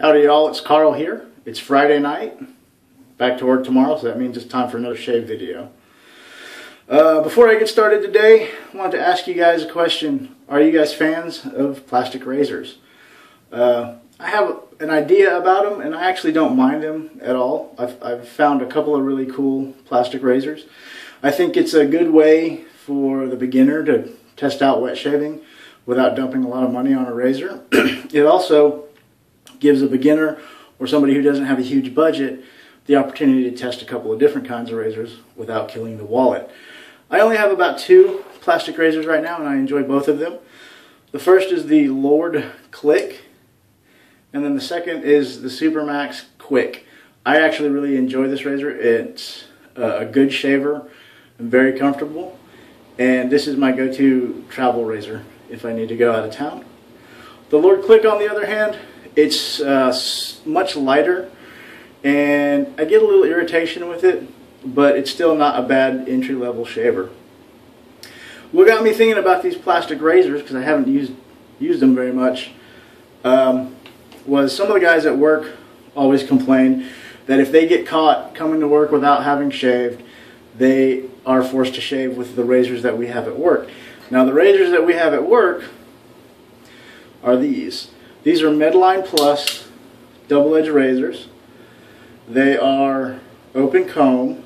Howdy y'all, it's Carl here. It's Friday night. Back to work tomorrow, so that means it's time for another shave video. Before I get started today, I wanted to ask you guys a question. Are you guys fans of plastic razors? I have an idea about them, and I actually don't mind them at all. I've found a couple of really cool plastic razors. I think it's a good way for the beginner to test out wet shaving without dumping a lot of money on a razor. It also gives a beginner or somebody who doesn't have a huge budget the opportunity to test a couple of different kinds of razors without killing the wallet. I only have about 2 plastic razors right now, and I enjoy both of them. The first is the Lord Click, and then the second is the Supermax Quick. I actually really enjoy this razor. It's a good shaver and very comfortable, and this is my go-to travel razor if I need to go out of town. The Lord Click, on the other hand, it's much lighter, and I get a little irritation with it, but it's still not a bad entry-level shaver. What got me thinking about these plastic razors, because I haven't used them very much, was some of the guys at work always complain that if they get caught coming to work without having shaved, they are forced to shave with the razors that we have at work. Now, the razors that we have at work are these. These are Medline Plus double-edged razors. They are open comb,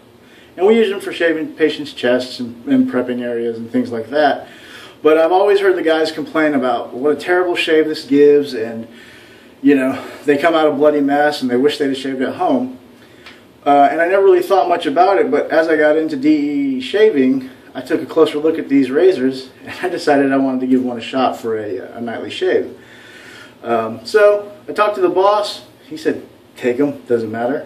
and we use them for shaving patients' chests and prepping areas and things like that. But I've always heard the guys complain about what a terrible shave this gives, and you know, they come out a bloody mess and they wish they'd have shaved at home. And I never really thought much about it, but as I got into DE shaving, I took a closer look at these razors, and I decided I wanted to give one a shot for a nightly shave. So I talked to the boss. He said, take them, doesn't matter.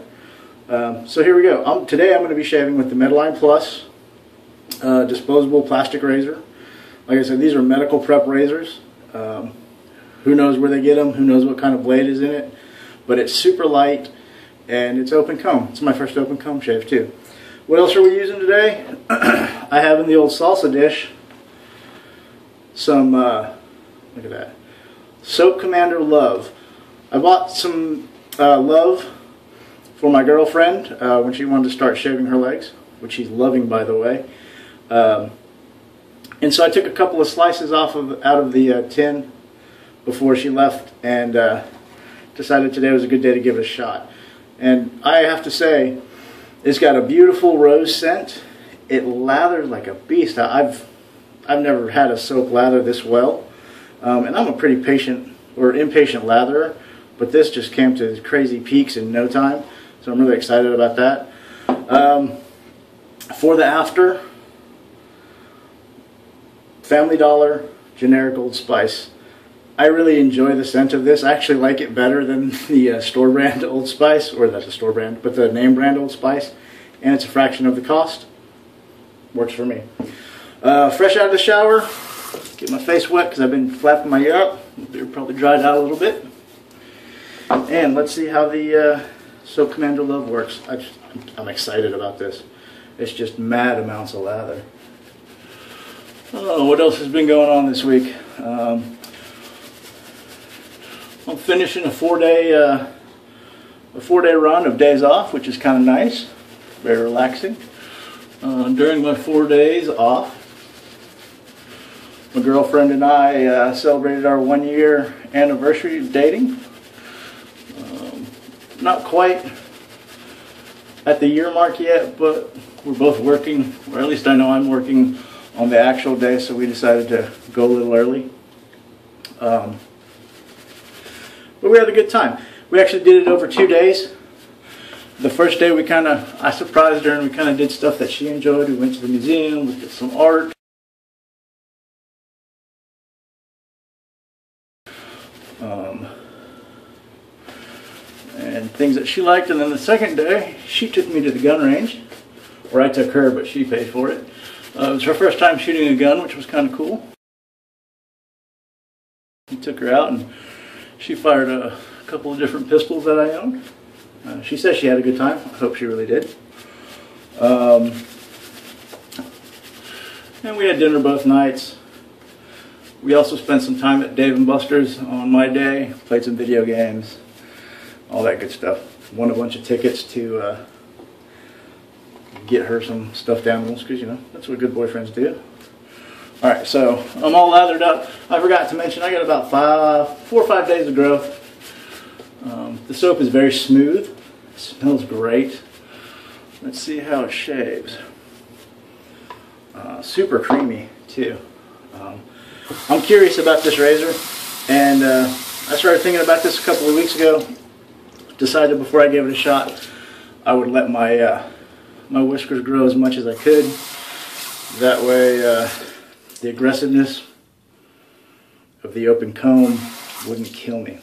So here we go. Today I'm going to be shaving with the Medline Plus disposable plastic razor. Like I said, these are medical prep razors. Who knows where they get them, who knows what kind of blade is in it, but it's super light and it's open comb. It's my first open comb shave too. What else are we using today? I have in the old salsa dish some, look at that, Soap Commander Love. I bought some Love for my girlfriend when she wanted to start shaving her legs, which she's loving, by the way. And so I took a couple of slices out of the tin before she left, and decided today was a good day to give it a shot. And I have to say, it's got a beautiful rose scent. It lathers like a beast. I've never had a soap lather this well, and I'm a pretty patient or impatient latherer, but this just came to crazy peaks in no time, so I'm really excited about that. For the after, Family Dollar generic Old Spice. I really enjoy the scent of this. I actually like it better than the store brand Old Spice, or that's a store brand, but the name brand Old Spice, and it's a fraction of the cost. Works for me. Fresh out of the shower, get my face wet because I've been flapping my ear up. They're probably dried out a little bit. And let's see how the Soap Commander Love works. I'm excited about this. It's just mad amounts of lather. Oh, what else has been going on this week? I'm finishing a 4-day run of days off, which is kind of nice, very relaxing. During my 4 days off, my girlfriend and I celebrated our 1-year anniversary of dating. Not quite at the year mark yet, but we're both working, or at least I know I'm working on the actual day, so we decided to go a little early. But we had a good time. We actually did it over 2 days. The first day I surprised her, and we kind of did stuff that she enjoyed. We went to the museum, looked at some art. And things that she liked. And then the second day, she took me to the gun range. Or I took her, but she paid for it. It was her first time shooting a gun, which was kind of cool. I took her out, and she fired a couple of different pistols that I owned. She says she had a good time. I hope she really did. And we had dinner both nights. We also spent some time at Dave & Buster's on my day, played some video games. all that good stuff. Won a bunch of tickets to get her some stuffed animals, because, you know, that's what good boyfriends do. Alright, so I'm all lathered up. I forgot to mention I got about 4 or 5 days of growth. The soap is very smooth. It smells great. Let's see how it shaves. Super creamy too. I'm curious about this razor, and I started thinking about this a couple of weeks ago. Decided before I gave it a shot, I would let my my whiskers grow as much as I could. That way the aggressiveness of the open comb wouldn't kill me.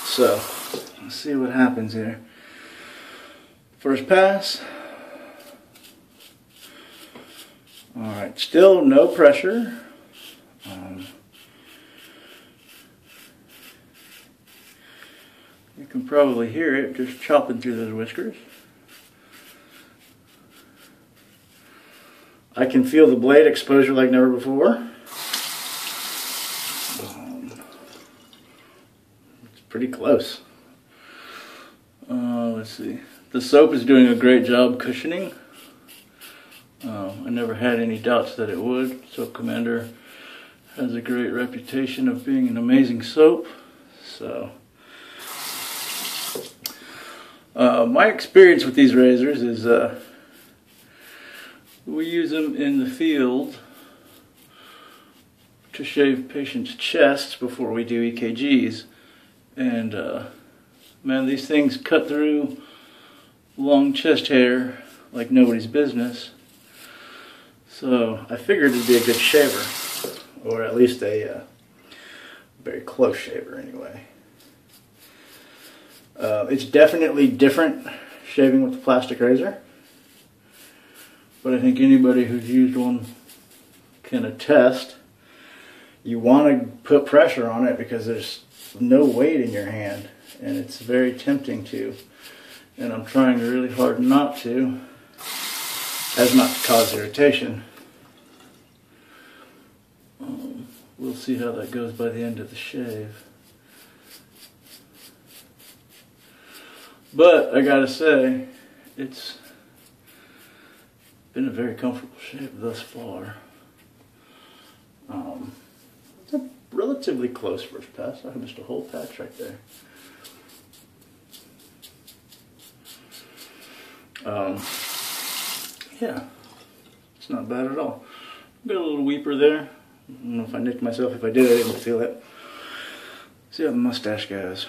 So let's see what happens here. First pass. Alright, still no pressure. You can probably hear it just chopping through those whiskers. I can feel the blade exposure like never before. It's pretty close. Let's see. The soap is doing a great job cushioning. I never had any doubts that it would. Soap Commander has a great reputation of being an amazing soap. So, my experience with these razors is we use them in the field to shave patients' chests before we do EKGs. And man, these things cut through long chest hair like nobody's business. So I figured it'd be a good shaver, or at least a very close shaver anyway. It's definitely different shaving with the plastic razor, but I think anybody who's used one can attest. You want to put pressure on it because there's no weight in your hand, and it's very tempting to, and I'm trying really hard not to, as not to cause irritation. We'll see how that goes by the end of the shave. But I gotta say, it's been a very comfortable shave thus far. It's a relatively close first pass. I missed a whole patch right there. Yeah, it's not bad at all. Got a little weeper there. I don't know if I nicked myself. If I did, I didn't feel it. See how the mustache goes.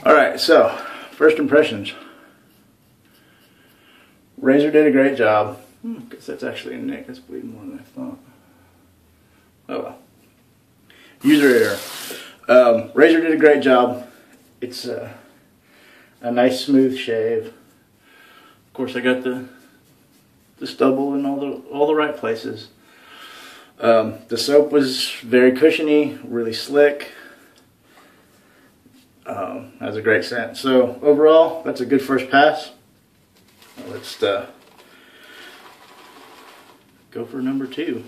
Alright, so, first impressions. Razor did a great job. Guess that's actually a nick. That's bleeding more than I thought. Oh well. User error. Razor did a great job. It's a nice smooth shave. Of course, I got the stubble in all the right places. The soap was very cushiony, really slick. Has a great scent. So overall, that's a good first pass. Let's go for number 2.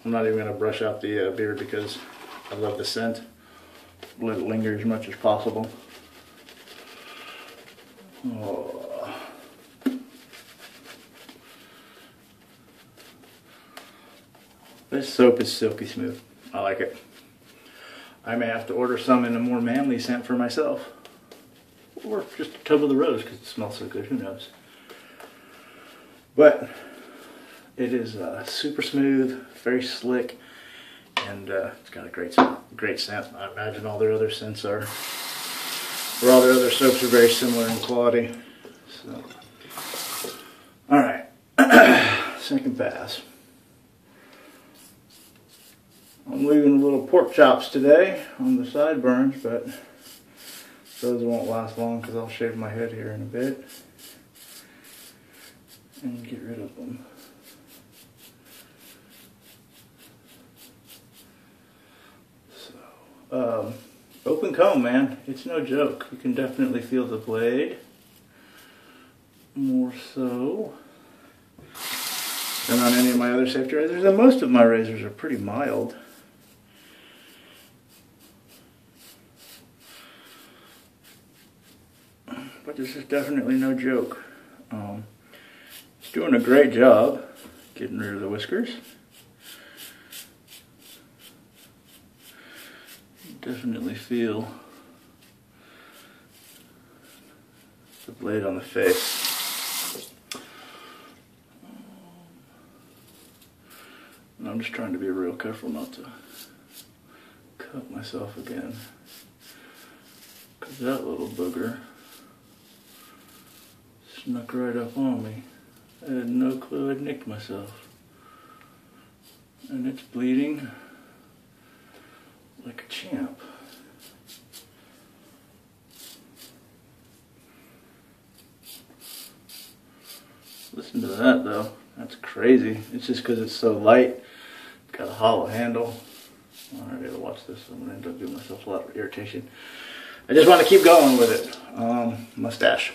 I'm not even going to brush out the beard because I love the scent. Let it linger as much as possible. Oh. This soap is silky smooth. I like it. I may have to order some in a more manly scent for myself. Or just a tub of the rose because it smells so good, who knows. But it is super smooth, very slick, and it's got a great scent. I imagine all their other scents are, or all their other soaps are very similar in quality. So, alright, second pass. I'm leaving a little pork chops today on the sideburns, but Those won't last long because I'll shave my head here in a bit and get rid of them. So, open comb, man. It's no joke. You can definitely feel the blade more so than on any of my other safety razors. And most of my razors are pretty mild. But this is definitely no joke. It's doing a great job getting rid of the whiskers. You definitely feel the blade on the face. And I'm just trying to be real careful not to cut myself again, because that little booger snuck right up on me. I had no clue I'd nicked myself. And it's bleeding like a champ. Listen to that though. That's crazy. It's just because it's so light. It's got a hollow handle. Alright, I gotta watch this. I'm gonna end up doing myself a lot of irritation. I just want to keep going with it. Mustache.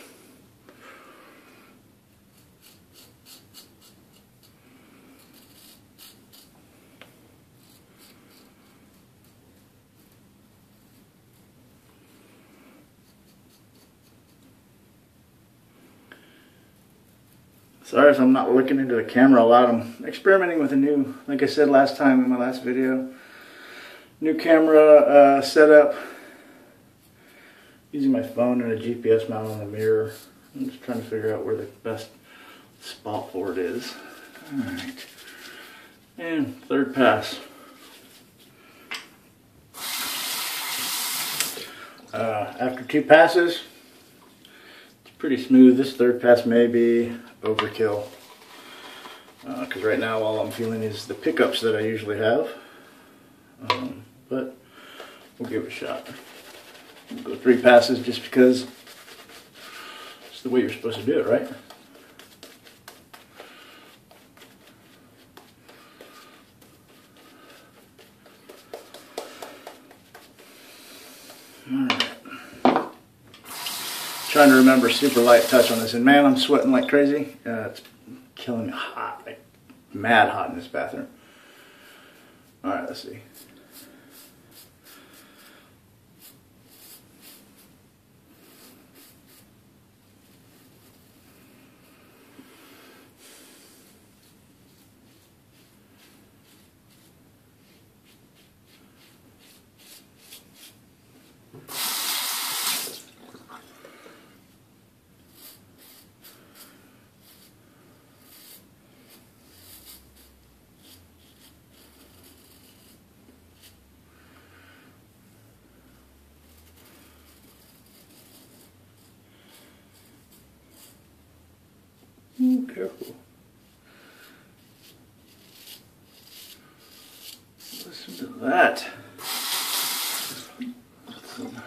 Sorry if I'm not looking into the camera a lot. I'm experimenting with a new, like I said last time in my last video, new camera setup. Using my phone and a GPS mount on the mirror. I'm just trying to figure out where the best spot for it is. Alright. And third pass. After 2 passes, it's pretty smooth. This third pass may be overkill, because right now all I'm feeling is the pickups that I usually have, but we'll give it a shot. We'll go 3 passes just because it's the way you're supposed to do it, right? Alright. Trying to remember super light touch on this, and man, I'm sweating like crazy. It's killing me hot, like mad hot in this bathroom. Alright, let's see. Ooh, careful. Listen to that. Some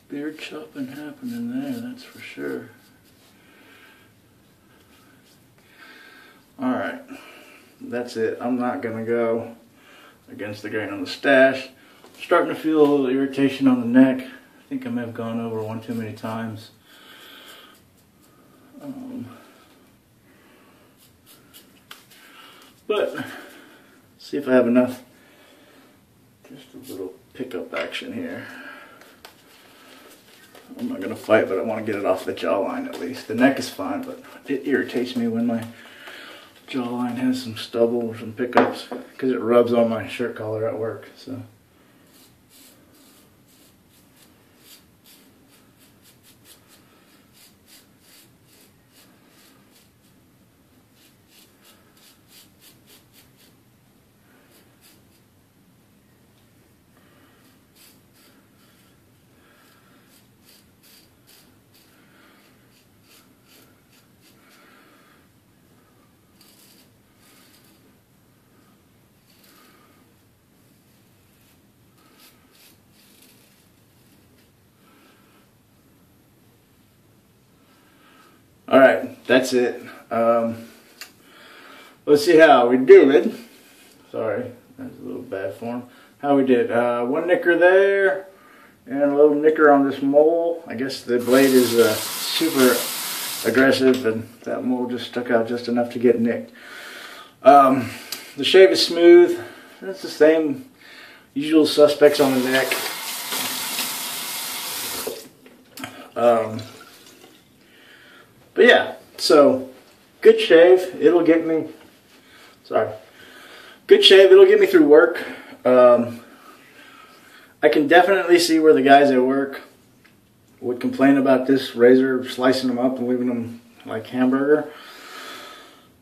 beard chopping happening there, that's for sure. Alright, that's it. I'm not going to go against the grain on the stash. I'm starting to feel a little irritation on the neck. I think I may have gone over one too many times. But see if I have enough. Just a little pickup action here. I'm not going to fight, but I want to get it off the jawline at least. The neck is fine, but it irritates me when my jawline has some stubble or some pickups, because it rubs on my shirt collar at work. So. Alright, that's it. Let's see how we did. Sorry, that's a little bad form. How we did. One nicker there, and a little nicker on this mole. I guess the blade is super aggressive, and that mole just stuck out just enough to get nicked. The shave is smooth. It's the same usual suspects on the neck. But yeah, so good shave. It'll get me. Good shave. It'll get me through work. I can definitely see where the guys at work would complain about this razor slicing them up and leaving them like hamburger.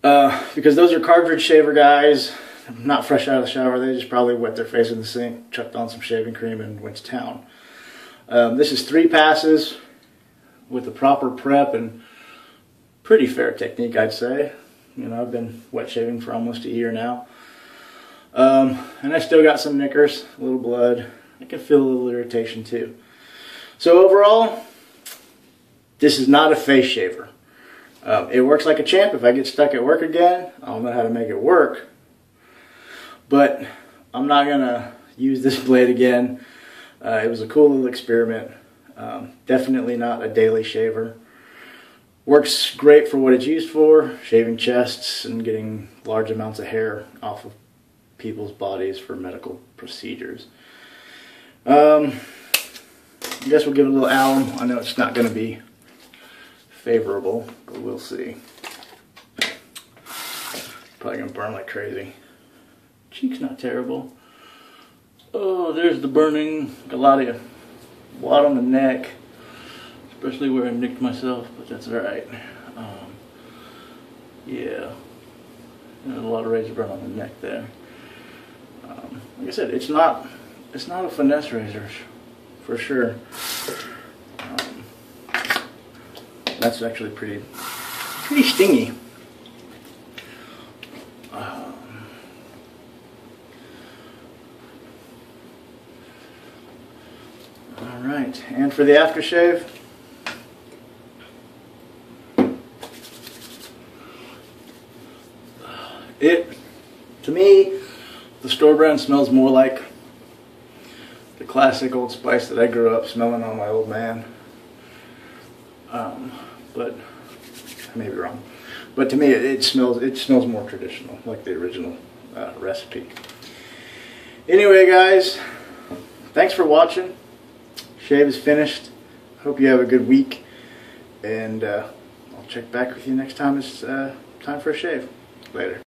Because those are cartridge shaver guys, not fresh out of the shower. They just probably wet their face in the sink, chucked on some shaving cream, and went to town. This is 3 passes with the proper prep and pretty fair technique, I'd say. You know, I've been wet shaving for almost a year now. And I still got some nickers, a little blood. I can feel a little irritation too. So overall, this is not a face shaver. It works like a champ. If I get stuck at work again, I'll know how to make it work. But I'm not going to use this blade again. It was a cool little experiment. Definitely not a daily shaver. Works great for what it's used for, shaving chests and getting large amounts of hair off of people's bodies for medical procedures. I guess we'll give it a little alum. I know it's not going to be favorable, but we'll see. Probably going to burn like crazy. Cheek's not terrible. Oh, there's the burning. A lot on the neck. Especially where I nicked myself, but that's alright. Yeah. There's a lot of razor burn on the neck there. Like I said, it's not a finesse razor, for sure. That's actually pretty stingy. Alright, and for the aftershave, to me, the store brand smells more like the classic Old Spice that I grew up smelling on my old man. But I may be wrong. But to me, it smells more traditional, like the original recipe. Anyway, guys, thanks for watching. Shave is finished. Hope you have a good week, and I'll check back with you next time it's time for a shave. Later.